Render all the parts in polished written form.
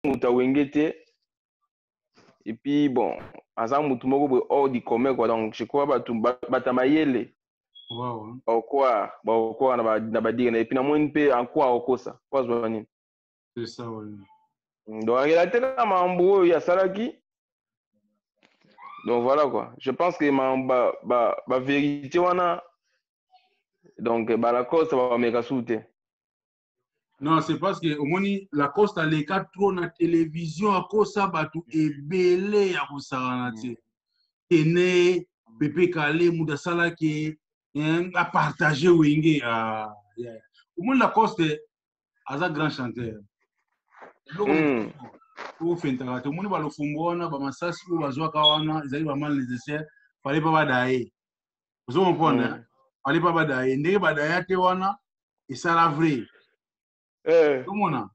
muta wengete. Et puis bon, aza mutu moko hors du commun quoi. Donc je crois batamayele. Wow. Quoi na ba dire et puis na moni pe en quoi okosa. Quoi zwanini. C'est ça ouais. Donc il a été là mambo ya salaki. Donc voilà quoi. Je pense que ma vérité wana donc la cause ça va me soute. Non, c'est parce que au moins la Costa les quatre trop na télévision à cause ça batu ebele à kosaranate. Tene Pepe Kale muda sala ke a partager wenge à au moins la Costa aza grand chanteur. Au fentara tout le monde va le fumbona ba masasi ko bazwa kawana ezali ba mal nécessaire fallait pas badaye. Vous comprenez? Fallait pas badaye. Ndenge badaye te wana et ça la vrai.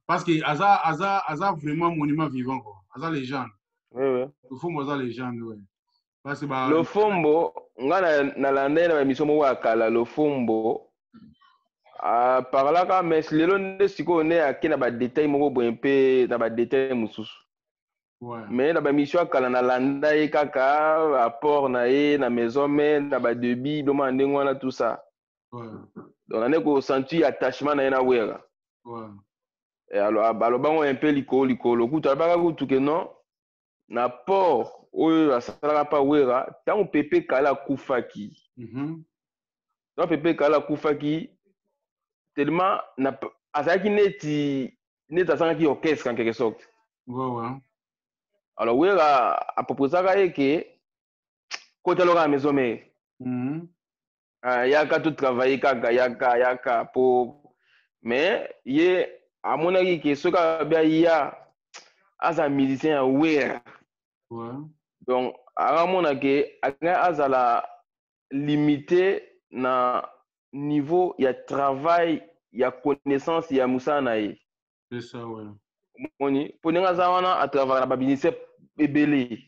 Parce que Aza vraiment monument vivant quoi. Aza légende. Le Fombo Aza légende ouais. Parce que le Fombo nga na landa na émission mo wakala le Fombo parlaka mais lelo nde siko ne akena ba détail moko bo mpe na ba détail mususu. Ouais. Mais na ba mission akala na landa e kaka apport na e na maison mais na ba débit do mandengwa na tout ça. Ouais. Donc on est ko senti attachement na ena wera. Ouais. Et alors bango un peu likolo kuta baka kutu que non na port oyo asalaka pa wera tango Pepe Kala kufaki. Donc Pepe Kala kufaki tellement na azalaki neti azalaki orchestre en quelque sorte. Ouais. Alors wera aproposaka eke kota loka maison mère. Yaka tout travailler kaka yaka po mais ye amonaki ke soka bia ya aza musicien ya wera. Ouais. Donc aramona ke azala limité na niveau ya travail ya connaissance ya musana ye. C'est ça ouais. Moni poninga zawana a travailler na ba ministère ebele.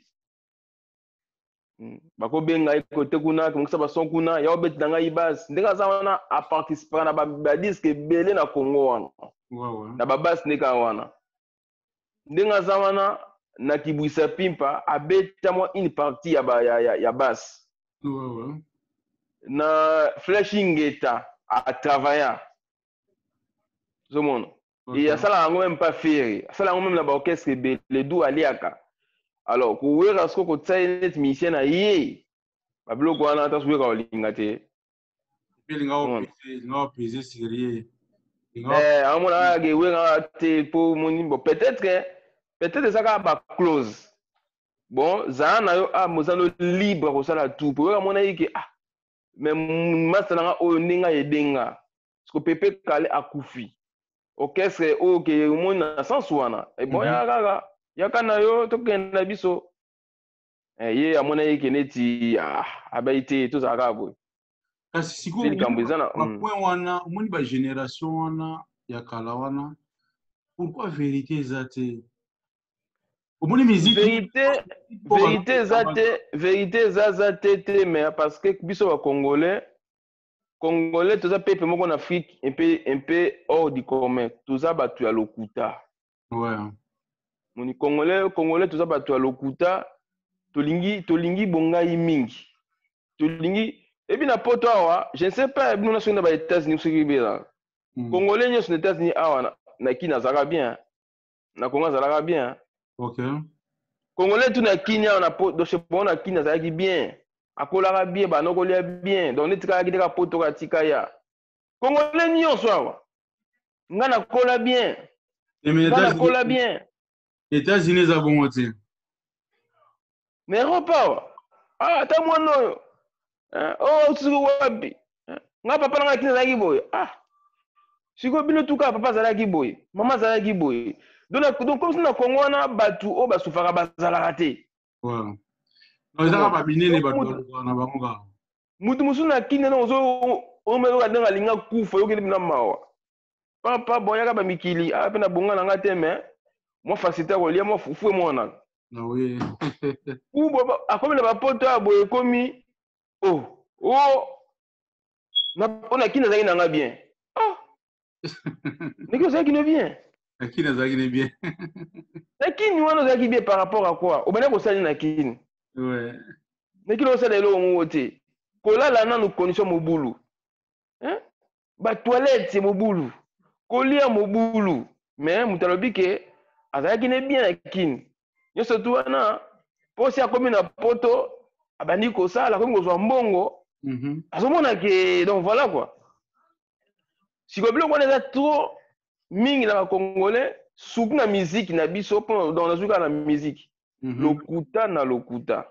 Bako benga côté kuna komisa ba son kuna ya obet danga ibas ndenge zawana a participer na ba disque ebele na Congo wana. Ouais. Na ba bass ndeka wana. Ndenge zawana na Kibwisa Pimpa abeta mo une partie ya basse. Ouais. Na Flashingeta a travailler. Zomon. Et ça là même pas faire. Ça là même la orchestre les dou aliaka. Alors ko wera sko ko tsaye musicien na ye. Ba bloko wana ta suwe ka olinga te. Linga peser sérieux. Amona ge wera te po moni bon peut-être ça ka ba close. Bon, zana yo mozano libre ko sala tout. Po mona yike mais masana o ninga edenga. Parce que Pepe Kale akufi. Orchestre o ke mona sans wana. Et bon yaka na yo to kenda biso. Ye amona yike neti abaite to zaka boy. Kasi siko ba point wana moni ba génération wana ya kala wana. Pourquoi vérité ezate? Vérité zate mais parce que biso ba Congolais tous peuple moko en Afrique un peu hors du commun tous batu ya lokuta. Ouais. Moni Congolais tous batu ya lokuta tolingi bongai mingi. Tolingi et puis na poto awa je ne sais pas nous sommes dans les États-Unis ce bien. Congolais nous sont aux États-Unis awa na kina zaka bien. Na Congo zaka bien. OK. Congolais tout na Kenya na poto chez bon na Kina zaka bien. Akolaka bien ba nokolia bien. Donc netika kideka poto ka tika ya. Congolais nyonso awa. Nga na kola bien. Nga na kola bien. États-Unis za bon oti. Mais Europa awa. Ta mwana oyo. Siko wapi. Nga papa na nga Kina zaki boye. Siko bino tuka papa zalaki boye. Mama zalaki boye. Donc comme si na Congo wana batu o basufaka bazalaka te. Ouais. Ozaka ba binene batu na bango. Mutu musu na Kina na ozo o melo ka denga linga kufa yo kile na mawa. Papa boyaka ba mikili pe na bonga na nga te mais moi facilité ko lia moi fufu mo na. Ah oui. Ou akomi na ba poto aboye komi na ona Kina zaki na nga bien. Niko zaki no bien. Kina zaki ne bien. nini wana ozalaki bien par rapport à quoi obanda kosali na kini Ouais. nekili osala eloko moko te kolala nanu condition mobulu batoilette mobulu kolia mobulu mais moto alobi ke azalaki ne bien na kini nyonso tu wana mposi akomi na poto abandi kosala akomi kozwa mbongo azomona ke donc voilà quoi sikoyo biloko wana eza trop mingi na bakongolais surtout na musique na biso mpo donc nazwi kaka na musique lokuta na lokuta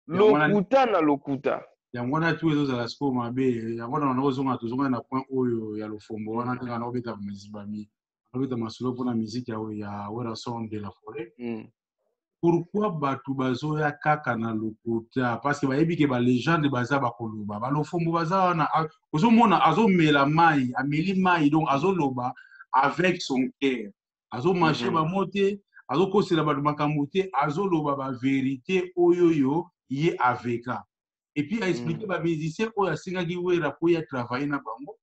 lokuta na lokuta yango wana tu ezozala sikoyo mabe yango wana nakozonga tozonga na point oyo ya lofombo wana ndenge naobeta bamizibami naobeta masolo mpona musique ya Werason de la Forêt. Pourquoi bato bazoya kaka na lokuta parce que bayebi ke balégende baza bakoloba balofombo baza wana ozomona azomela mai ameli mai donc azoloba avec son cœur azomarche bango te azokosela bato makambo te azoloba bavérité oyoyo ye aveka et puis aexplike bamusicien oyo asengaki wera mpo ye atravaille na bango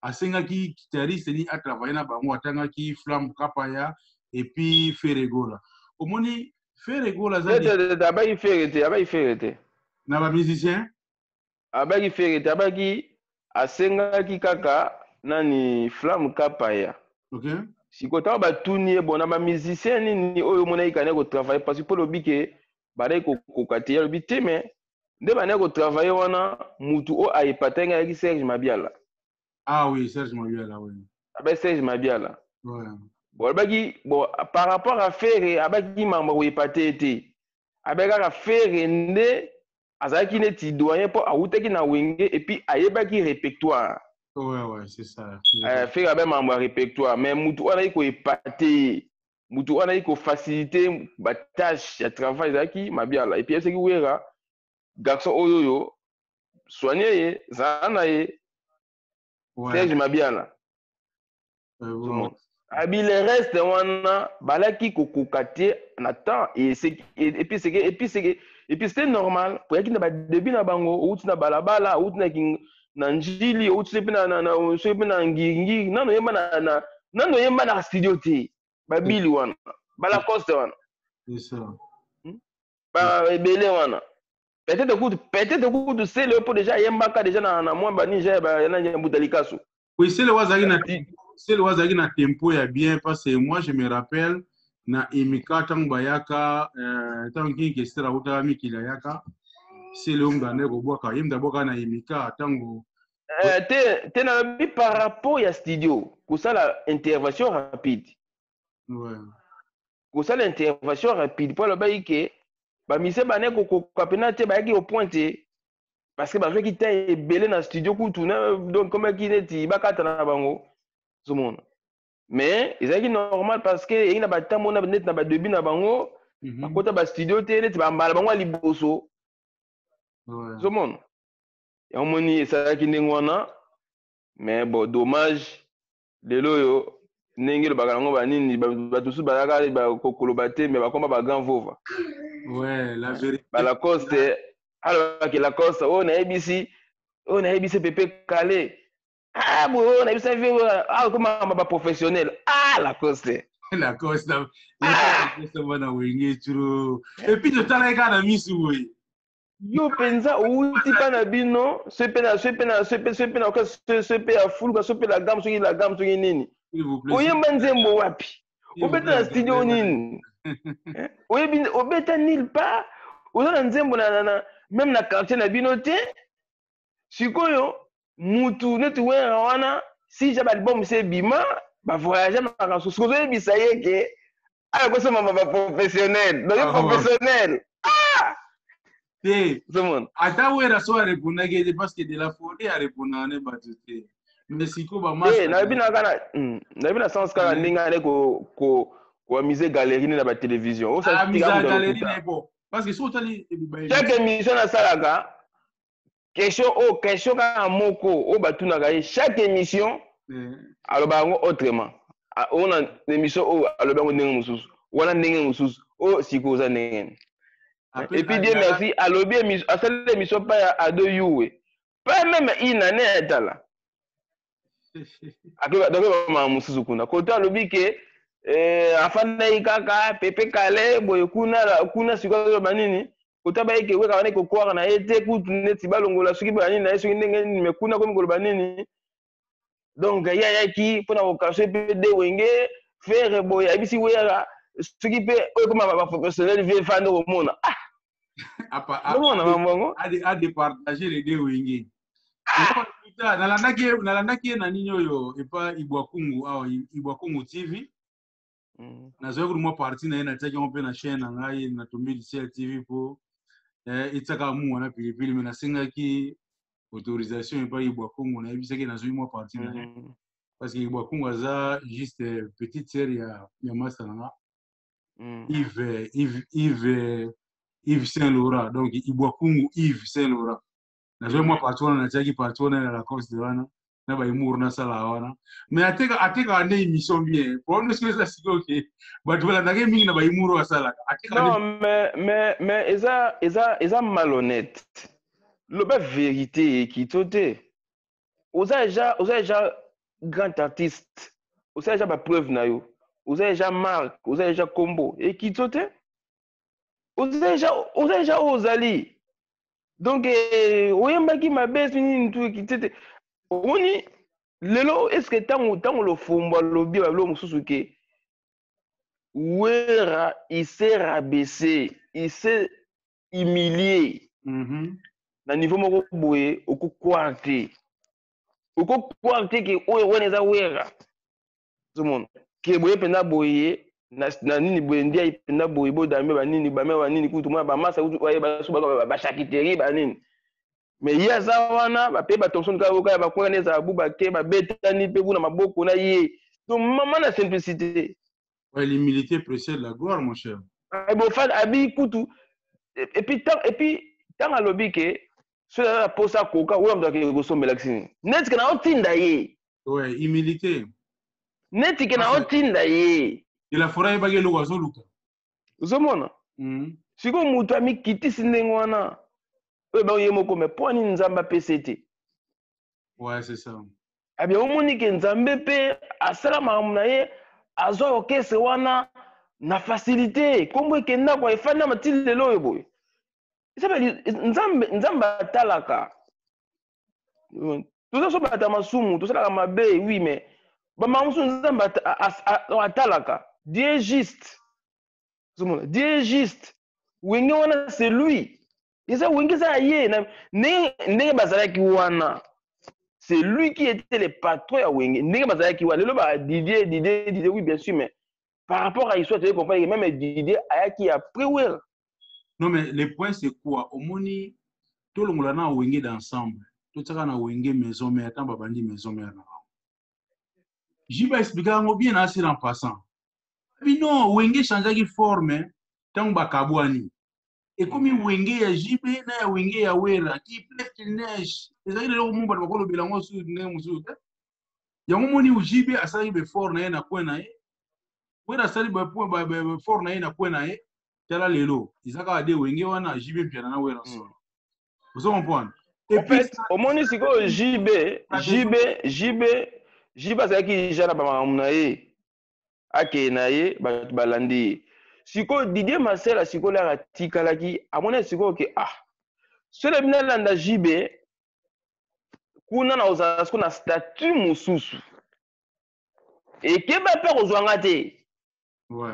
asengaki guitariste ni atravaille na bango atangaki Flamme Kapaya et puis Feregola omoni Feregola abaki fere te na bamusicien abaki fere te abaki asengaki kaka nani Flamme Kapaya okay sikoyo ntango batuni ye bona bamusicien nini oyo omonaki kani kotravaille parce que mpo lobi ke badaki kokoka te alobi te me nde bandaki kotravaille wana mutu oyo ayepata ngai ayaki Serge Mabiala. Ah oui, Serge Mabiala, oui. Avec Serge Mabiala. Ouais. Bon, par rapport à Ferre, avec qui m'a épaté, avec à Ferre, nde azaki neti doyen pour aoutaki na wenge et puis ayebaki répertoire. Ouais, c'est ça. Ferre avec membre répertoire, mais mutu wana iko épaté, mutu wana iko faciliter ba tâche ya travail zaki Mabiala. Et puis c'est qui wera garçon oyoyo soigner ye, zana ye. Serge Mabiala. Le reste wana balaki kokokate na temps et puis c'était normal pour yaki na ba début na bango outi na balabala outi na njili outi na ngingi nano yemba na studio te babili wana bala coste wana c'est ça ba ebele wana peut-être kutu c'est le pour déjà yembaka déjà na moi ba Niger ba na Nyambudalikasu. Oui, c'est le wazaki na tempo ya bien parce que moi je me rappelle na Emika tango bayaka tango kingi estera utaka mikila yaka c'est le ngane ko boka yimda boka na Emika tango te na bi par rapport ya studio kusala intervention rapide. Ouais. Kusala intervention rapide pour le baike ba mise bane ko kapena te bayaki au pointe parce que bazwe ki ta ebele na studio kutu na donc comme ki neti bakata na bango zomona mais ezaki normal parce que ina batambo na net na ba début na bango bakota ba studio te neti ba mbala bango liboso zomona ya omoni ezaki ndengwana mais bon dommage lelo yo ndenge lo bakango banini batusu balaka ba kokoloba te mais bakoma ba grand vova. Ouais, la vérité. Ba la coste alors que la coste on a ABC Pepe Calé. Ah bon, on a ABC comment ba professionnel. Ah la coste. La coste bana wenge tro. Et puis de talaka na misu oui. Yo penza outi pana bino, sepe na full sepe la gamme so nini. Oyemba nzembo wapi? Obeta na studio nini? Obeta nil pas. Oza nzembo na même na quartier na bino te. Sikoyo mutu neti wera wana si ja album se bima ba voyager na soso ebisa yeke ala ko sema ba professionnel. Donc professionnel. Ah! Te. Ata wera so répondre parce que de la Forêt a répondre ne batute. Mais siko ba mas. Na bina sens kala ndinga ne ko mise galerie na ba télévision. O sa tika galerie ne bon. Parce que so tali chaque émission na salaka question ka moko o batuna ga chaque émission aloba ngo autrement. On a émission o aloba ngo ndenge mususu. Wana ndenge mususu. O siko za ndenge. Et puis Dieu merci alobi émission à cette émission pas à deux you. Pas même une année etala. Donc ma mususu kuna. Kota alobi ke afanda kaka Pepe Kale boye kuna sikoyo banini otaba eke weka wana kokwara na ete kutu neti balongola soki banini na soki ndenge nini mekuna komi koloba nini donc yayaki mpona kokaso pe de wenge faire boye abisi wera soki pe oyo koma baprofessionnel vie fande komona omona mambongo a départager les deux wenge nalandaki ye na nini oyo epa Ibwakungu awa Ibwakungu TV nazoya kuti mwa parti na ye natiaki yango mpe na chaîne na ngai na Tombi Ciel TV mpo etiaka mu wana pilipili me nasengaki autorisation epa Ibwakungu nayebisaki nazwi mwa parti na ye parce que Ibwakungu aza juste petite sœur ya master na nga Yves Saint-Laurent donc Ibwakungu Yves Saint-Laurent nazwi mwa parti wana natiaki parti wana na Lacoste wana na baimuru nasala wana mais ateka nde émission bien problème est-ce que ça c'est OK bato balandaka mingi na baimuru asalaka non mais eza malhonnête loba vérité ekito te oza déjà grand artiste oza déjà bapreuve na yo oza déjà marque oza déjà combo ekito te oza déjà ozali donc oyembaki mabe nini tu ekito te omoni lelo eske ntango lofumbo alobi babilo mosusu ke Wera il s'est rabaissé il s'est humilié na niveau moko boye okokwa te ke oyo wana eza wera zomona ke boye mpenza boye na nini boye ndia mpenza boye bodambe banini kutu mwana bamasa kutu oyeba so bachakiteri banini mais ye aza wana bape batonction kaka bakwanga ezala bubake babetani mpe kuna maboko na ye donc mama na simplicité. Ouais, l'humilité précède la gloire, mon cher. Abi kutu et puis tant alobi ke cela posa koka ou amda ke gosombela kisini net ke na otinda ye. Ouais, humilité. Net ke na otinda ye. Il a fora ebage lo wazoluka. Uzomona? Siko mutu ami kitisi ndenge wana. Oyo ba yemoko me poni nzamba PCT. Ouais, c'est ça. Abi omoni ke nzambe pe asala makamuna ye azwa okese wana na facilité kombo ekenda kwa efanda matili lelo oyo boye nzambe atalaka toza so bata masumu tosalaka mabe oui mais bamamusu nzambe atalaka Dieu juste Dieu juste wenge wana c'est lui eza wenge eza ye ndenge bazalaki wana c'est lui qui était le patron ya wenge ndenge bazalaki wana lelo ba Didier oui bien sûr mais par rapport à l'histoire tu comprends que même Didier ayaki après wera. Non mais le point c'est quoi omoni tout le monde na wenge d'ensemble tout ça na wenge maison mère tant babandi maison mère na jiba expliquer ngo bien assez en passant puis non wenge changer qui forme tant bakabwani et comme wenge ya jibe na ya wenge ya wera qui presque neige ezali le mumba bakolo bilango su ne musu yango moni ujibe asali be fort na ye na kwena ye wera asali be fort na ye na kwena ye tala lelo izaka de wenge wana jibe piana na wera so vous comprenez et puis au moni siko jibe azalaki jana ba mamuna ye ake na ye balandi siko Didier Marcel siko la tikalaki amona siko ke cela bina landa jibe kuna na ozala siko na statut mususu ekeba pe kozwanga te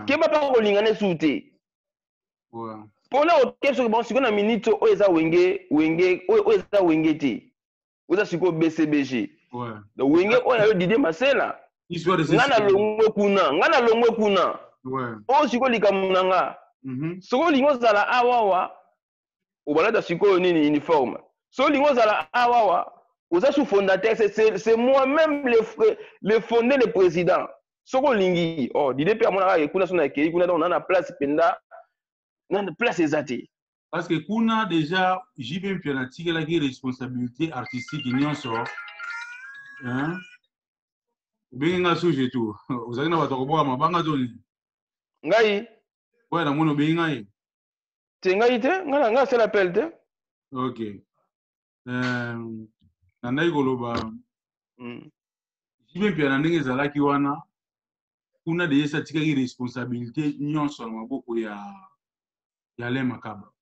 keba pe kolingana esu te mpona okebi soki bon siko na minute oyo eza wenge oyo eza wenge te oza siko BCBG wenge oyo ayo Didier Marcel nga na longwe kuna oyo siko likambo na nga soki olingi ozala awawa obalata sikoyo nini uniforme soki olingi ozala awawa oza sous fondateur c'est moi-même le fondé le président soki olingi Didier mpe amonaka kuna so na ekei kuna donc na place penda na place eza te parce que kuna déjà jibe mpe natikelaki responsabilité artistique nyonso obengi nga suge tu ozalaki na bato akoboka mabanga to nini ngai oyo namoni obengi ngai te ngai te ngai asala appel te ok nandaki koloba jibe mpe na ndenge ezalaki wana kuna de esa tikaki responsabilité nyonso na maboko ya Alain Makaba.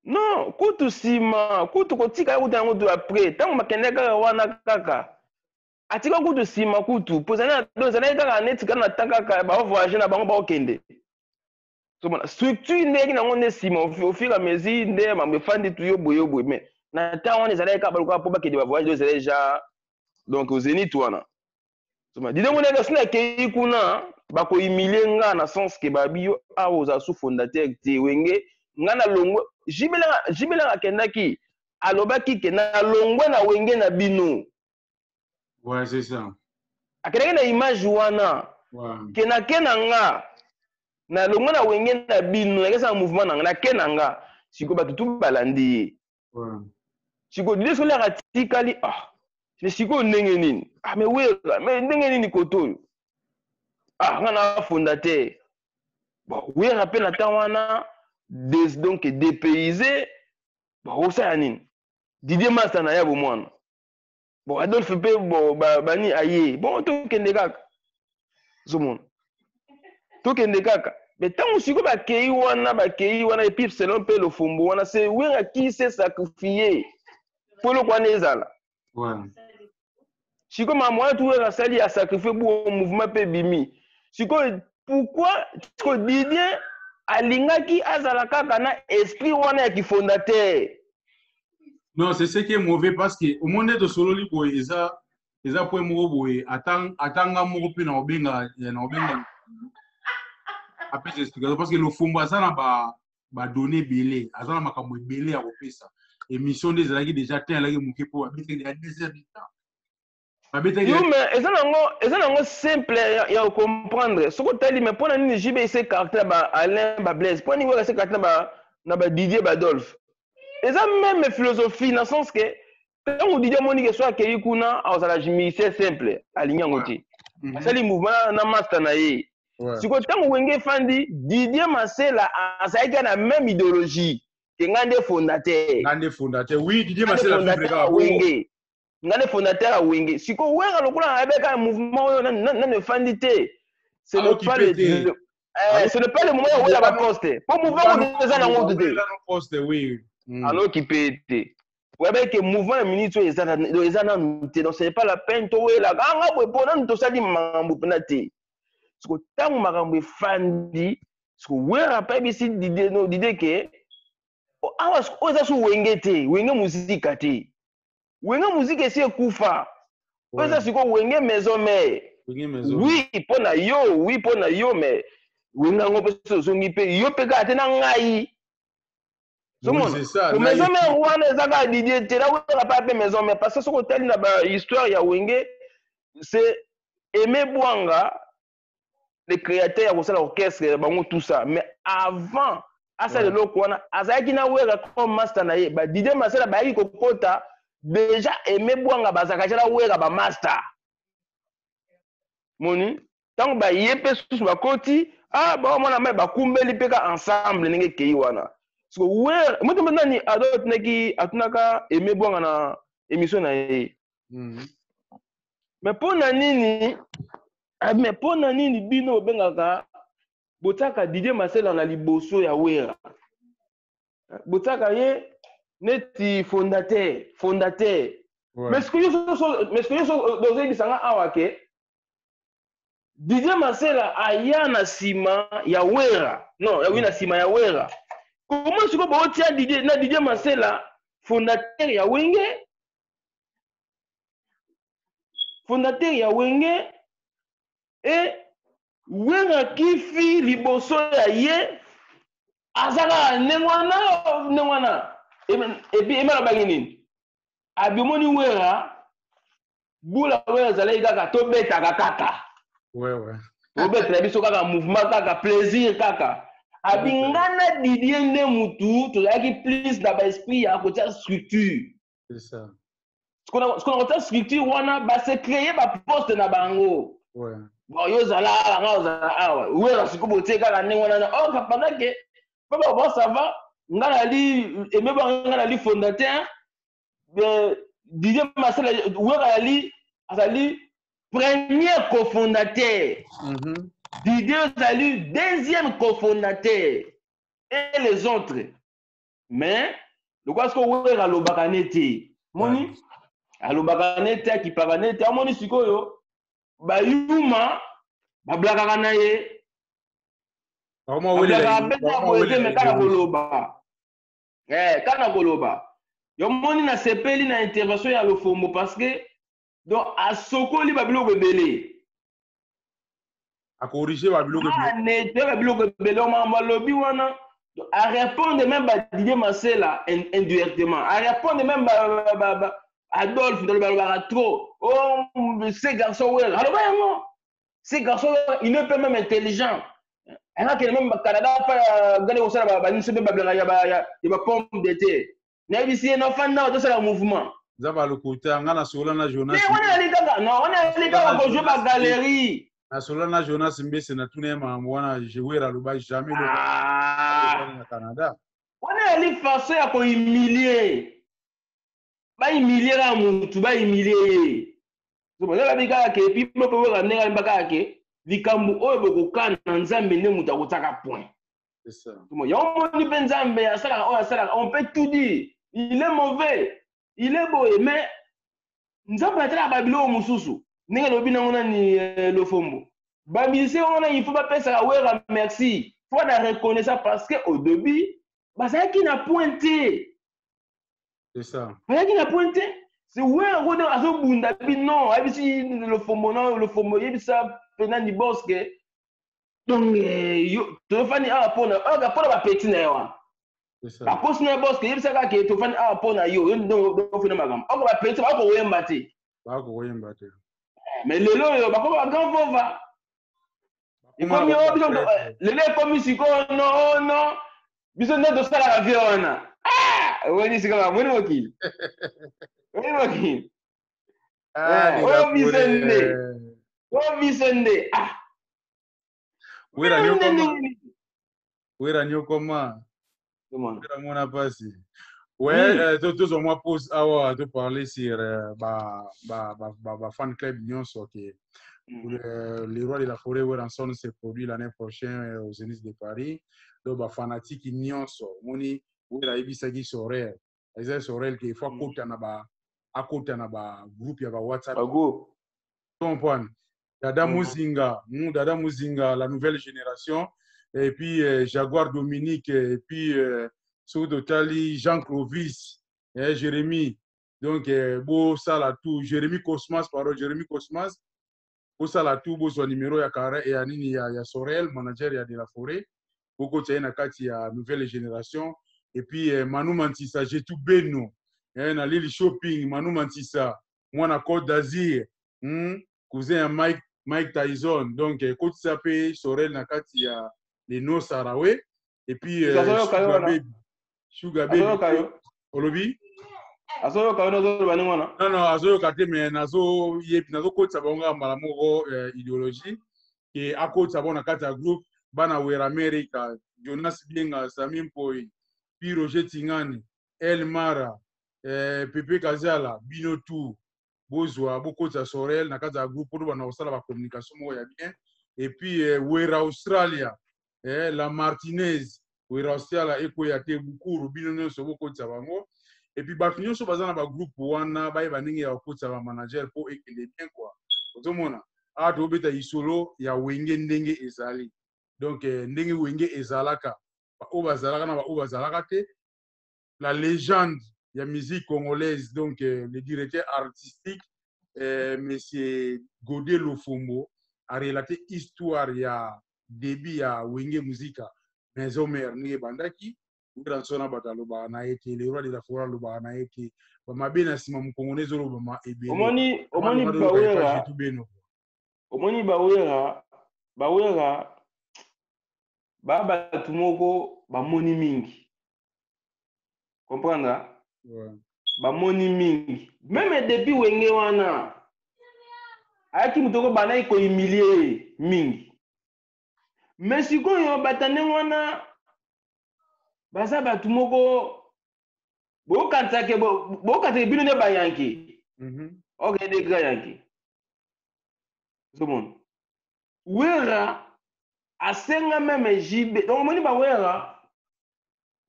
Non, kutu sima, kutu kotika kutu yango tu après. Tango makende kaka wana kaka. Atika kutu sima kutu. Pozana do zana kaka neti kana taka ba voyager na bango ba okende. So bona structure ndeki na ngonde sima au fur et à mesure nde mambe fandi tu yo boyo boy mais na ta wana zana kaka ba ko ba kende ba voyager do déjà donc au Zénith wana. So ma dide ngone ka sina ke kuna ba ko humilier nga na sens que ba biyo a oza sous fondateur te wenge nga na longo jibela akendaki alobaki ke na longo na wenge na bino. Ouais, c'est ça. Akendaki na image wana. Ouais. Ke na nga na longo na wenge na bino na mouvement na nga siko batu tu balandi. Ouais. Siko dide so la ratikali siko ndenge nini? Mais wera, mais ndenge nini koto? Nga na fondateur. Bon, wera pe na tawana donc dépaysé. Bon, ça y est, Didier Master na ya bo mwana. Bon, Adolphe pe bon bani aye. Bon, to kende kaka. Zomon. To kende kaka. Mais tant siko ba kei wana et puis selon pe le fumbu wana c'est wera qui s'est sacrifié pour le kwana ezala. Ouais. Siko maman tout wera sali a sacrifié pour mouvement pe bimi. Siko pourquoi siko Didier alingaki azala kaka na esprit wana ya ki fondateur. Non, c'est ce qui est mauvais parce que au monde de Sololi boy eza point moko boy atanga moko pe na obenga après explication parce que le fumbu azana ba donner belé azana makambo belé ya kopesa émission des alaki déjà ten alaki muke po abete ya 2 heures du temps. Yo mais eza nango simple ya comprendre. Soko tali mais pona nini jibe ese caractère ba Alain ba Blaise. Pona ni waka ese caractère na ba Didier Badolphe. Eza même philosophie dans le sens que quand on dit moni que soit ke kuna azala jimisi simple alinya ngoti. Asali mouvement na master na ye. Siko tango wenge fandi Didier Masela asaika na même idéologie que ngande fondateur. Ngande fondateur. Oui, Didier Masela fondateur wenge. Ngande fondateur a wenge. Siko wera lokula abeka mouvement na ne fandi te. Ce n'est pas le moment où il a poste. Pour mouvement on déjà na ngoti te. Poste oui. Alors qui peut être. Ouais, ben que mouvement minute eza na nute donc c'est pas la peine to wela nga bo pona to sali mambo penate. Siko tango makambo fandi siko wera pa bisi dide ke awa oza su wenge te wenge muzika te wenge muzika esi ekufa oza siko wenge maison mère oui pona yo mais wenge ngo pe so ngi pe yo pe ka te na ngai. C'est ça. Maison mère wana ezaka Didier te la wera pa pe maison mère parce que soko tali na ba histoire ya wenge c'est Aimé Bwanga le créateur ya l'orchestre bango tout ça mais avant asa le lokwana azaki na wera comme master na ye ba Didier Masela ba yi kokota déjà Aimé Bwanga bazaka jala wera ba master moni tango ba yepe susu ba koti ba mona mai ba kumbeli peka ensemble ndenge kei wana so wera moto nani adot neki atunaka Aimé Bwanga na émission na ye mais pona nini bino bengaka botaka Didier Masela na liboso ya wera botaka ye neti fondateur mais ce que yo doze bisanga awa ke Didier Masela aya na sima ya wera non ya na sima ya wera comment siko ba otia Didier Masela fondateur ya wenge et wera kifi liboso ya ye azaka nengwana et puis emala bangi nini abimoni wera bula wera zalai kaka to betaka kaka to betaka biso kaka mouvement kaka plaisir kaka abingana Didier nde mutu tozalaki plus na ba esprit ya kotia structure. C'est ça. Ce qu'on a kotia structure wana ba se créer ba poste na bango. Bon yo zala awa wera siko botie kaka ndenge wana kapanda ke papa bon ça va ngana li Aimé Bwanga ngana li fondateur Didier Masela wera ali azali premier cofondateur. Didier Ozali, deuxième cofondateur. Et les autres. Mais, le quoi est-ce qu'on voit à l'Obakanete? Moni, à l'Obakanete, qui paranete, à moni sikoyo, ba yuma, ba blakakanaye, ba blakakapeta boete, mais kana koloba. Kana koloba. Yo moni na sepeli na intervention ya Lofombo parce que, donc, à Sokoli, babilo bebele. À corriger babilo bebele. Ah, nete babilo bebele, on m'a lobby wana. À répondre même à Didier Marcella indirectement, à répondre même à Adolphe dans le trop. Oh, ces garçons, alors ces garçons, ils ne peuvent même intelligent. Il y a même Canada, gagner au salaire, il y a pomme d'été. Il y a ici un enfant dans ce mouvement. Zaba le côté, on a Solana Jonas. Mais on est allé dans, non, on est allé dans le jeu de galerie. Na Solana Jonas Mbese na tune mamwana jouer à l'Uba jamais le Canada. On est allé forcer à humilier. Ba humilier la mutu, ba humilier. So bon la bika ke puis mo ko ramener la bika ke likambu oyo bokokana nzambe ne mutu akotaka point. C'est ça. Bon yo moni benzambe ya sala on peut tout dire. Il est mauvais. Il est beau mais nzambe atala babilo mususu. Ndenge lobi ngona ni Lofombo. Babisi on a il faut pas penser à wera merci. Faut la reconnaître parce que au début ça qui n'a pointé. C'est ça. Ça qui n'a pointé. C'est ouais on a zo bunda bi non abisi Lofombo non Lofombo yebisa pena ni bosque. Donc yo to fani a pona ba petit na yo. C'est ça. Ba poste na bosque yebisa ka ke to fani a pona yo do fina magam. O ba petit ba ko wemba te. Ba ko wemba te. Mais lelo yo ba ko ba grand vova. Et comme le comme si non non biso ndo to sala la viona ah woni sika mwini wakili mwini wakili o misende ah wera nyo koma wera mona pasi ouais tous on moi pose à te parler sur fan club nyonso qui les rois de la forêt Weranson s'est produit l'année prochaine aux Zénith de Paris. Donc, les fanatiques nyonso, moni, wera ibisagi sorel. Les sorel qui fois à côté na ba groupe ya ba WhatsApp. Comprendre. Dada Muzinga, la nouvelle génération. Et puis Jaguar Dominique, et puis Soudo Tali, Jean Clovis, Jérémy. Donc, beau ça là tout. Jérémy Cosmas, pardon, Jérémy Cosmas. Pour ça, la tout, son numéro ya carré et anini ya Sorel, manager ya de la forêt. Beaucoup de na kati ya nouvelle génération. Et puis Manu Mantissa, j'ai tout beno. Na Lili Shopping, Manu Mantissa, moi na Côte d'Azur, cousin Mike Tyson. Donc Côte Sapé, Sorel na kati ya les no Sarawe. Et puis Sugar Baby, Olobi. Azoyo ka no bani wana non azoyo kate mais nazo kotsa bonga mbala moko idéologie et à kotsa bona kata groupe bana wera America Jonas Bienga Samim Poi puis Roger Tingani El Mara Pepe Kazala Binotou Bozwa bokotsa Sorel na kata groupe pour bana osala ba communication mo ya bien et puis wera Australia la Martinez wera Australia eko ya te bukuru bino so bokotsa bango. Et puis, bah, finissons sur un groupe où on a un coach manager pour équilibrer bien quoi. Ah, tu as dit solo, il y a Wenge Ndenge Ezali. Donc, Ndenge Wenge Ezalaka. La légende, il y a musique congolaise, donc le directeur artistique, monsieur Godé Lofombo, a relaté l'histoire, il y a début à Wenge Musica, Maison Mère, Nye Bandaki. Sona bataloba na ete le roi de la forêt loba na ete ba mabena sima mkongonezo loba ma ebele omoni bawera baba tumoko ba moni mingi comprendre ba moni mingi même depuis wenge wana ayaki mutoko bana iko humilier mingi mais sikoyo batane wana baza batu moko bokatake bino ne bayanki okende gra yanki ozomona wera asenga meme jibe donc omoni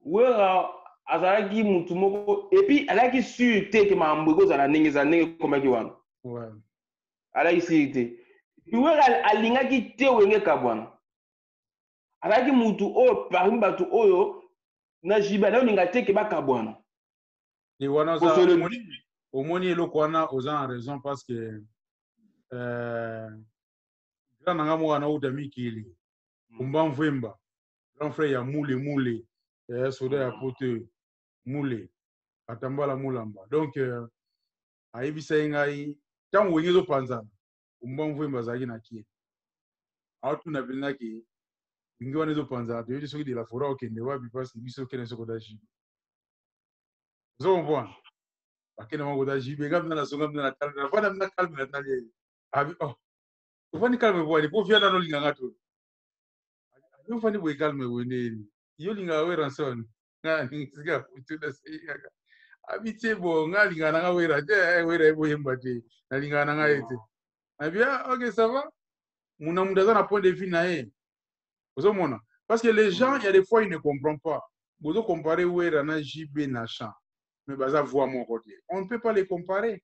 wera azalaki mutu moko epuis azalaki sur te ke makambo ekozala ndenge eza ndenge ekomaki wana azalaki sur te wera alingaki te wenge kabwana azalaki mutu oyo parmi bato oyo na jibe anayolinga te ke bakabwana omoni eloko wana oza na raison parce que grand nanga moko anauta mikili kumba mvemba grand frère ya mule soda ya pote mule atambala mulamba donc ayebisa ye ngai ntango wenge ezopanzana kumba mvemba azalaki na kie aotuna mpenzaki wenge wana ezopanzana toyebi soki de la fora okende wapi parce biso okende soko da jibe ozokompwana bakende moko da jibe nga mna nazonga mna na kalme navanda mna kalme na tali ye abi ofandi kalme bwani po via nano linganga to ofandi boye kalme wende yo linganga wera nsoni nga sika kutuna seyaka abi te bo nga linganga nga wera te wera eboyemba te na linganga nga ete abi ok ça va muna mundaza na point de vue na ye ozomona parce que les gens il y a des fois ils ne comprennent pas bozo comparer wera na JB na champ mais baza voix mon côté on ne peut pas les comparer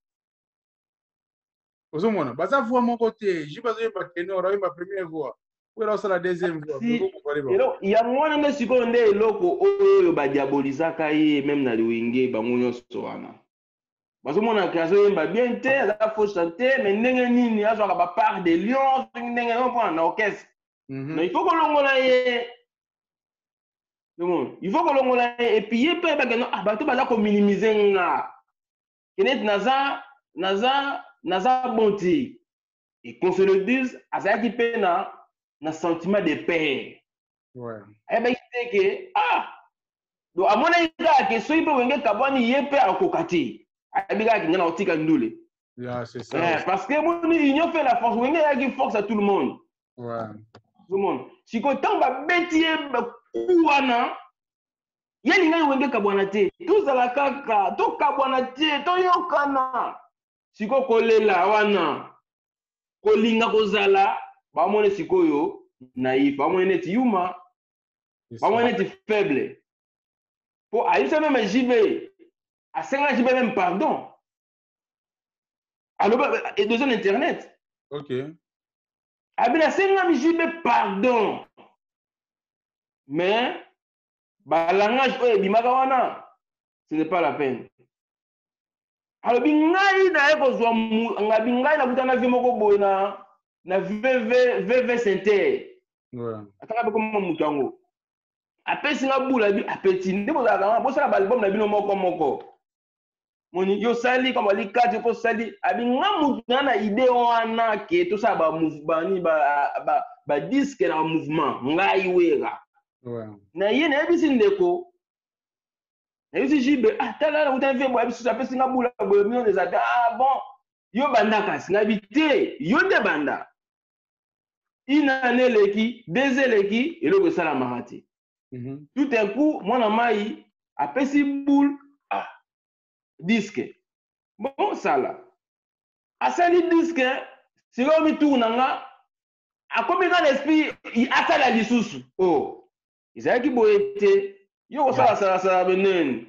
ozomona baza voix mon côté JB bazo yeba tenor ma première voix wera c'est la deuxième voix bozo comparer ba ya mwana nde sikoyo nde eloko oyo badiabolizaka ye même na liwenge bango nyonso wana bazomona ke azoyemba bien te aza faux chanter mais ndenge nini azwaka bapart de lion ndenge mpona na orchestre mais il faut kolongola ye il faut kolongola ye et puis ye mpe bakeno bato baza kominimize nga keneti naza bon te et qu'on se le dise azalaki mpe na sentiment de paix ayebaki te ke donc amonaki kaka ke soki mpe wenge kabwani ye mpe akoka te ayebi kaka ke nga na kotika ndule parce que moni union fait la force wenge ayaki force à tout le monde tout le monde sikoyo ntango babeti ye baku wana ye lingaki wenge kabwana te tozala kaka tokabwana te toyokana sikoyo kolela wana kolinga kozala bamone sikoyo naïf bamone neti yuma bamone neti faible po ayebisa meme jibe asenga jibe même pardon aloba edoza na internet abi nasenga jibe pardon mais balangage oyo ebimaka wana ce n'est pas la peine alobi ngai naye kozwa ngabi ngai nakuta na vie moko boye na vv center atanga mpe koma moto yango apesi nga bula bi apeti nde bozalaka nga bosala baalbum na bino moko moni yosali kama likati kosali abi nga motu na ide wana ke tosala badiske na mouvement ngai wera na ye nayebisi ndeko nayebisi jibe tala nakuta vie boye biso apesi nga bula boye mino eza te bon yo banda kasi nayebi te yo nde banda une année eleki 2 eleki eloko esalamaka te tout un coup mwana mai apesi boule disque bon sala asali disque sikoyo mituru na nga akomi nga na esprit asala lisusu ezalaki boye te yo kosala salasala beneni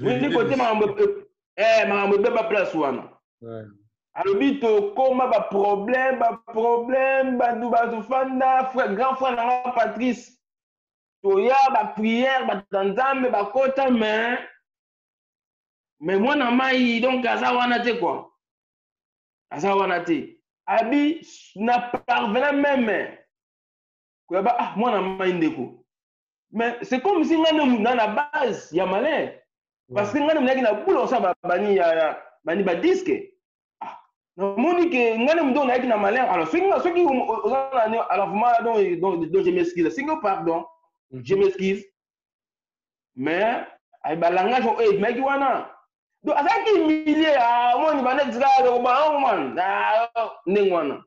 windi kote makambo ebeba place wana alobi tokoma baproblème bantu bazofanda grand frère nanga Patrice toya baprière bato nzambe bakota mais mwana mai donc aza wana te quoi aza wana te abi na parvena même koyeba mwana mai ndeko mais c'est comme si nga nde mutu na base ya malin parce que nga nde mundaki na bula osala bani badiske namoni ke nga nde mutu nayaki na malin alors soki oza nani alors vraiment donc je m'excuse singo pardon je m'excuse mais balangage oyo ebimaki wana donc azalaki humilie amoni bandetisikaman ndenge wana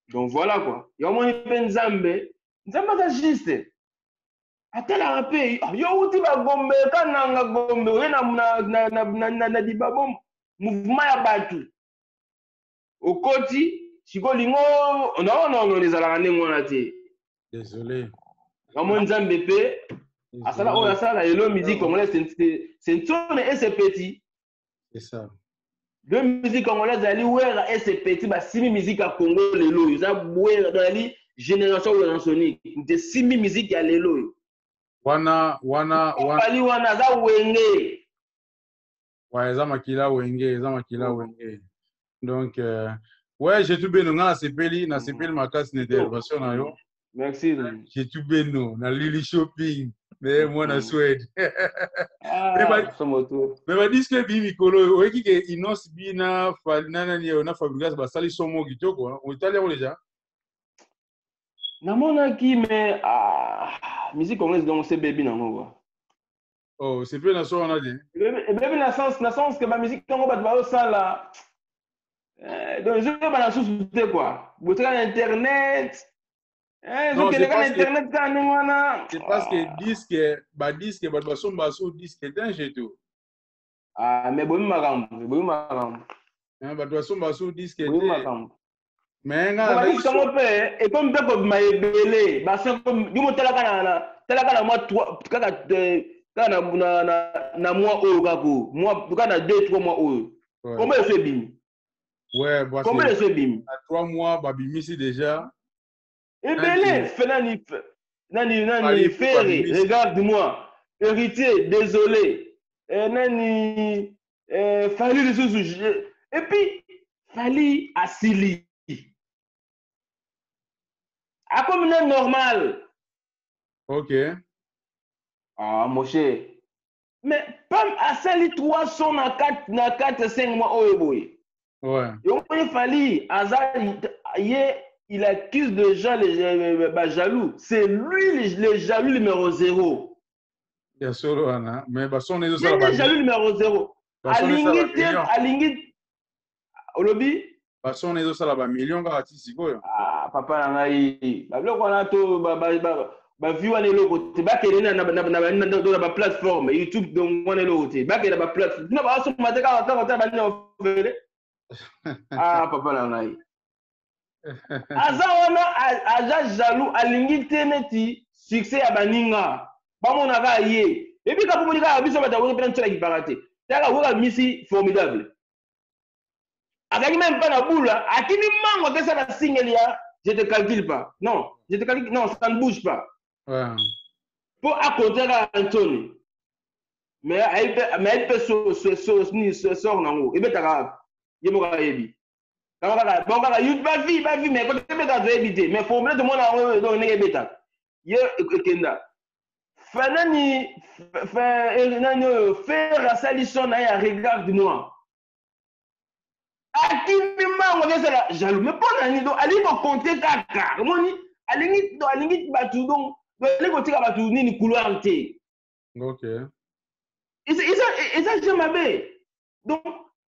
donc voilà quoi yomoni mpe nzambe aza juste atalaka mpe yo uti bagombe kananga gombe oye na dibabo mouvement ya bato okoti sikolingo non les ala ndenge wana te. Désolé. Ramon Nzambe pe asala oyo asala lelo musique congolaise c'est Ntsone et c'est petit. C'est ça. Deux musiques congolaises ali wera et c'est petit ba simi musique à Congo lelo za wera dans ali génération de Sonic de simi musique ya lelo. Wana Pali wana za wenge. Ouais, ça makila wenge. Donc ouais, j'ai tout beno na sepeli makas n'intervention na yo. Merci. J'ai tout beno na Lily Shopping. Mais moi na Suède. Mais ba disque bi mikolo oki ke inos bi na nana ni na Fabregas ba sali somo kitoko o italien déjà. Na mona ki mais musique congolaise donc c'est baby na ngo. Oh, c'est peu na so on a dit. Baby na sens que ma musique congo ba ba sala. Donc je vais ba sous quoi. Botra internet. Non, c'est parce que disque ba disque danger tout. Mais bon maram. Ba doit son disque mais nga disque mo pe et comme be ko maebele ba se comme du mo telaka na moi 3 kaka na mois oyo kako moi kaka na 2-3 mois oyo. Combien de fait bim? Ouais, bah combien de fait bim? À 3 mois ba bimisi déjà. Et belé nani Ferré, regarde-moi. Héritier, désolé. Nani Fali le sous. Et puis Fali Asili. A comme une normal. OK. Ah mon cher. Mais pas Asali 300 na 4-5 mois oh boy. Ouais. Il Fali Azali il accuse de gens les jaloux. C'est lui les jaloux numéro 0. Bien sûr, mais son les jaloux numéro 0. Alingi Olobi. Son les autres là millions gratuits papa ngai. Ba bloko na to ba view ane loko te ba kelena na plateforme YouTube donc wane loko te. Ba kelena ba plateforme. Na ba so mateka ba na ofele. Papa ngai. Aza wana aja jaloux alingi teneti succès ya baninga bamona ka ye et puis ka pomoni ka biso bata wona pena ntsala kiparate taka wona misi formidable akaki même pas na boula akini mango que ça la signe ya je te calcule pas non ça ne bouge pas ouais pour à côté ka Anthony mais elle peut sort nango et betaka yemo ka yebi. Bon, YouTube ba vie mais quand tu beta éviter mais faut mettre mon dans ne beta ye kenda fanani faire la salisson na regarde-moi akimi mango que ça jaloux mais pas nani do ali ko compter kaka moni alingi batu donc ali ko tika batu nini couloir te. OK et ça je m'abe donc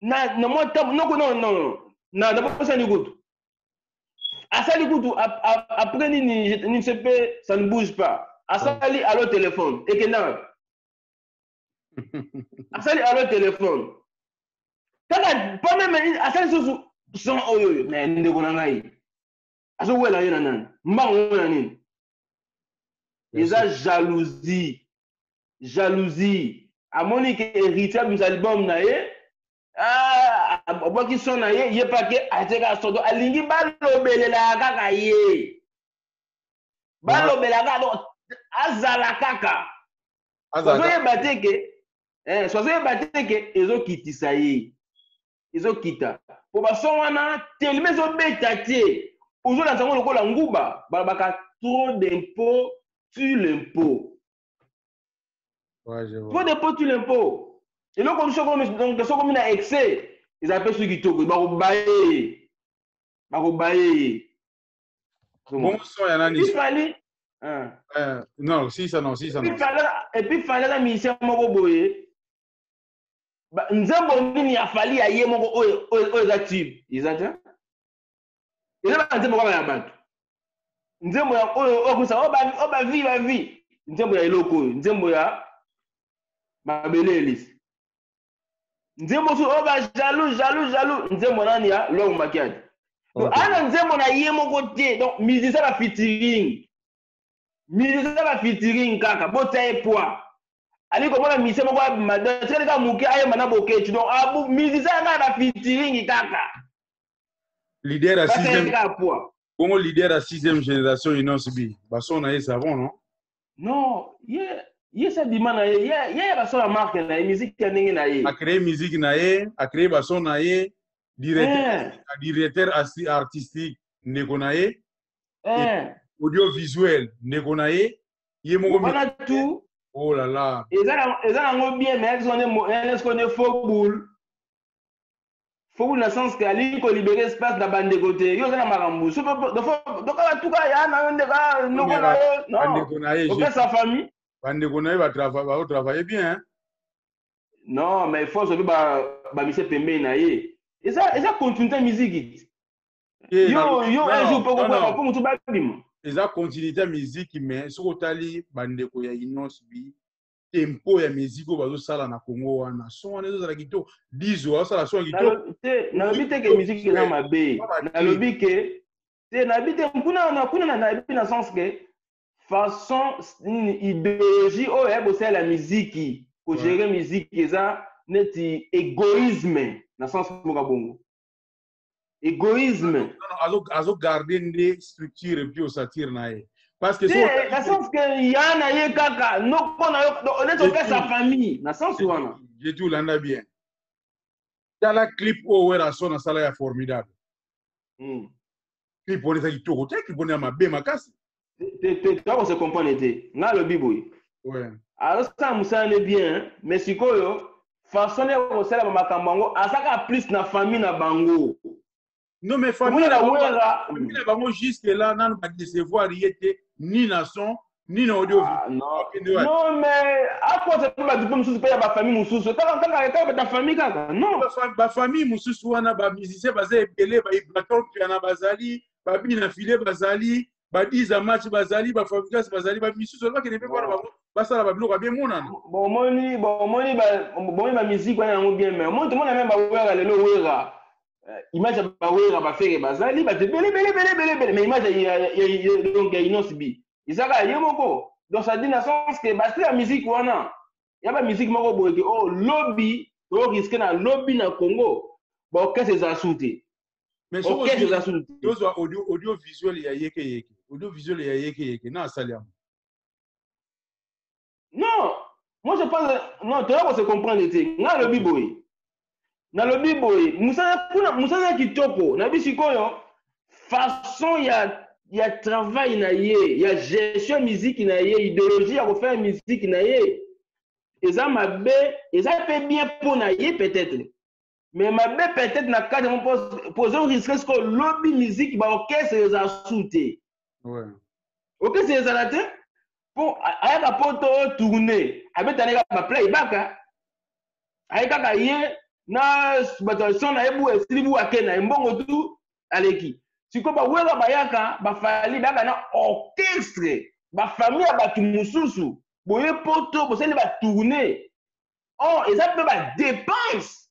na moi non non, d'abord ça n'écoute. Asali Koutou, après ni se fait, ça ne bouge pas. Asali à l'autre téléphone. Et que non. Asali à l'autre téléphone. Pas même Asali sous son oyo, mais ne connaît pas. Aso wela yena nan. Mba wona nini. Eza jalousie. A Monique héritier des albums na ye. Boki sona ye pa ke ateka sodo alingi balobelela kaka ye balobela kaka azala kaka sozo bateke ezokitisa ye ezokita po bason wana teleme ezobeta tie ozola nsango lokola nguba balobaka trop d'impôt sur l'impôt. Trop d'impôt sur l'impôt. Et là, comme ça, comme il a excès, ils appellent ceux qui toquent. Ils vont bailler. Bon, ça, il y en a il fallait. Non, si ça, non. Et puis, il fallait la mission Mogoboye. Nous avons dit qu'il a fallu à Yémo aux actifs. Ils ont dit. Et là, nous avons dit qu'il battu. Nous avons dit qu'il a vie. Nous avons dit qu'il a vie. Nzembo su oba jaloux nzembo nani ya long makiadi Donc ana nzembo na ye moko te. Donc musicien ba featuring. Musicien ba featuring kaka bota e poa. Ali komona musicien moko madame c'est ka muke aye mana bokechi. Donc abu musicien na ba featuring kaka. Leader à 6e. Comment leader à 6e génération Inos B. Bason na savon non? Non, ye ça demande ye bason la marque na musique ya ndenge na ye. A créer musique na ye, a créer bason na ye, directeur artistique ndeko na ye. Audiovisuel ndeko na ye. Ye moko voilà tout. Oh là là. Eza nango bien mais est-ce qu'on est faux boule. Faut dans le sens que ali ko libérer espace na bande côté yo na makambu so donc en tout cas ya na ndeka no na yo non ok sa famille bande ko na va travailler bien hein? Non mais il faut se ba mise pembe na ye eza continuité musique yo un jour pour mutu ba bima eza continuité musique mais so kotali bande ko ya Inos B tempo ya musique o bazo sala na Congo wana so wana ezo sala kito 10 wa sala so kito na lobi te ke musique na mabe na lobi ke te na bite kuna na na sens que façon idéologie o ya bosala la musique ko gérer musique eza neti égoïsme na sens mo bongo égoïsme azo garder des structures puis au satire na ye. Parce que c'est la sens que yana ye kaka no kona on est fait sa famille na sens wana je tout landa bien dans la clip au wera sona sala ya formidable clip on est qui toko te clip on est mabe makasi te on se comprend était na le biboy ouais alors ça musa ne bien mais sikoyo façon de resela makambango asaka plus na famille na bango. Non mais famille la bango jusque là nan ba décevoir yete ni nation ni na audio. Non mais à quoi ça peut ba mususu pe ya ba famille mususu kaka ta famille kaka non ba famille mususu wana ba musicien baza ebele ba iblaton piana bazali ba bina filet bazali ba 10 match bazali ba fabricas bazali ba mususu ba kene pe para bango basala ba biloko bien monana bon moni ba musique wana ngo bien mais moi tout le monde même ba wera lelo wera image ba wera ba fere bazali ba te bele mais image donc ya Inos B isaka yemoko donc ça dit na sens que ba la musique wana ya ba musique moko boye oh lobby to risque na lobby na Congo ba okese za souté mais okese za souté dozo audio visuel ya yeke audio visuel ya yeke na saliam. Non, moi je pense non, tu dois se comprendre été. Na lobby boy. Na lobby boy, musa kitoko, na bisikoyo façon ya travail na ye, ya gestion musique na ye, idéologie à refaire musique na ye. Eza mabe, eza fait bien pour na ye peut-être. Mais mabe peut-être na cadre mon poser un risque que lobby musique ba orchestre les a souté. Ouais. OK, c'est ça là pour ayaka poto tourner abetana ka playback ayaka ye na batation na ebu esilibu akena mbongo tu aleki siko ba wera bayaka ba fali baka na orchestre ba famille ba kimususu boye poto boseli ba tourner oh eza pe ba dépense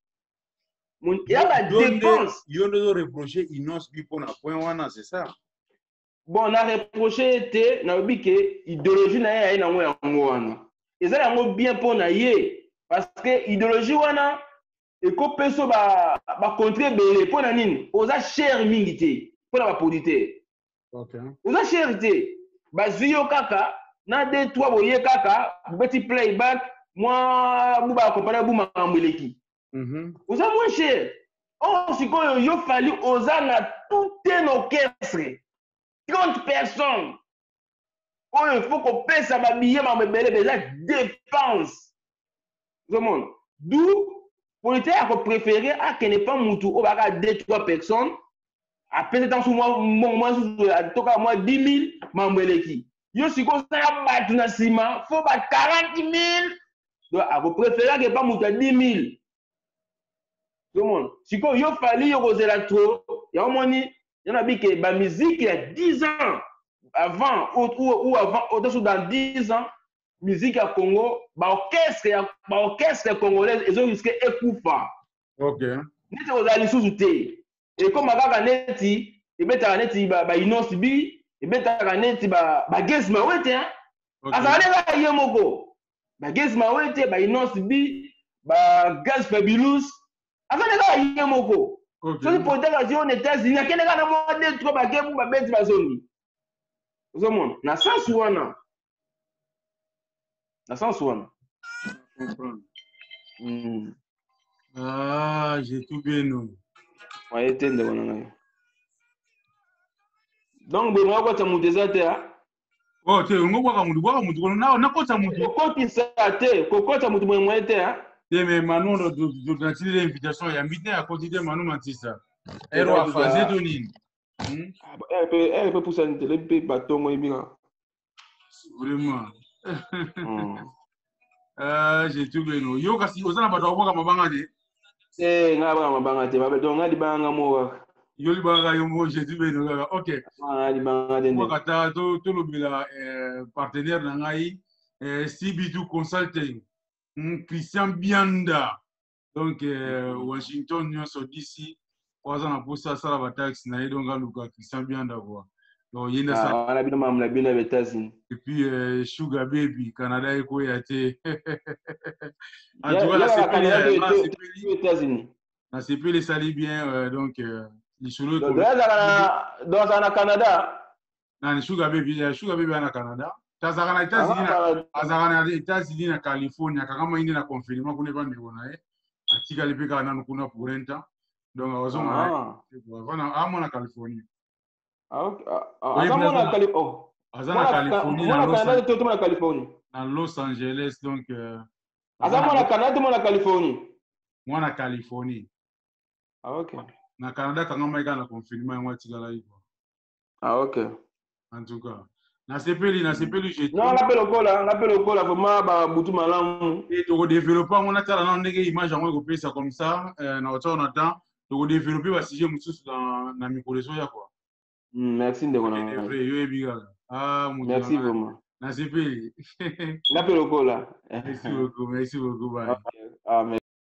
mon ya ba dépense yo ndo reprocher Inos B pour na point wana c'est ça. Bon, on a reproché été na que idéologie na ye na ngo wana. Eza yango bien pour na ye parce que idéologie wana eko peso ba contrer belé pour na nini. Oza cher mingi te pour na ba producteur. OK. Oza cher te. Ba ziyo kaka na de toi boye kaka petit playback moi bu ba accompagner bu makambeleki. Oza moins cher. Oh sikoyo yo fali oza na tout un orchestre. 30 personnes. Oh, il faut qu'on paie ça, ma billet, ma belle, déjà dépense. Tout le monde. D'où, pour l'été, à préférer à qu'il n'est pas moutou, on va 2-3 personnes. À peine temps sur moi, en tout cas, moi, 10 000, ma belle qui. Yo, si qu'on s'est abattu dans le ciment, il faut battre 40 000. Donc, à préférer à qu'il n'est pas moutou à 10 000. Tout le monde. Si qu'on y a fallu, y a osé la trop, y a au moins il y en a que la musique il y a 10 ans avant ou avant au-dessus dans 10 ans musique à Congo orchestre congolais ils ont risqué écoufa. OK. N'était aux allées sous-té. ekoma kaka neti ebetaka neti bainosi bi ebetaka neti bagesi mawete azalaki kaka ye moko bagesi mawete bainosi bi bagesi fabilus azalaki kaka ye moko soki potaka zio na États-Unis akende kaka na mwa de tro bakebu babeti bazongi ozomona na sansu wana Ah, j'ai tout bien non. Ouais, t'es de bon. Donc, bon, on va te monter ça, t'es oh, t'es on va mutu na kota mutu. Koko qui ça, t'es koko ta mutu moi t'es T'es mais Manon de l'invitation il y a midi à quotidien Manon Matissa. Ero a phasé donine. Elle peut pousser une télé pe bateau moi bien. Vraiment. J'ai tout bien non. Yo kasi ozana bato kwa mabanga de. Ngaba mabanga te babe donc ngadi banga mo. Yo libanga yo mo j'ai tout bien non. OK. Ngadi banga de. Moi kata to lobela partenaire na ngai CB2 Consulting. Christian Bianda. Donc Washington nyonso d'ici. Kwa na posa sala ba tax na donc aluka Christian Bianda quoi. Donc yenda ça. On a bien mamla bien aux États-Unis. Et puis Sugar Baby Canada eko yate. En tout cas c'est États-Unis. Na CP les sali bien donc les solo donc dans Canada. Na Sugar Baby na Canada. Tazaka na États-Unis na California kama indi na confirma kuna bande bona atika lipeka na kuna pourenta. Donc ozonga wana amona California. Azamona Californie. Azana Californie na Californie. Na Los Angeles donc Azamona Canada na Californie. Moi na Californie. Ah OK. Na Canada quand on na confirmer moi tigala hivyo. Ah OK. En tout cas, na sepeli j'ai non l'appel au cola vraiment ba butu malamu et to développer on a tala na ndenge image yango ko pesa comme ça na autant on attend to développer ba sujet mususu na mikoleso ya quoi. Merci ndeko na vrai yo ebiga. Ah merci vraiment. Na sepeli. L'appel au cola. Merci beaucoup bye. Ah,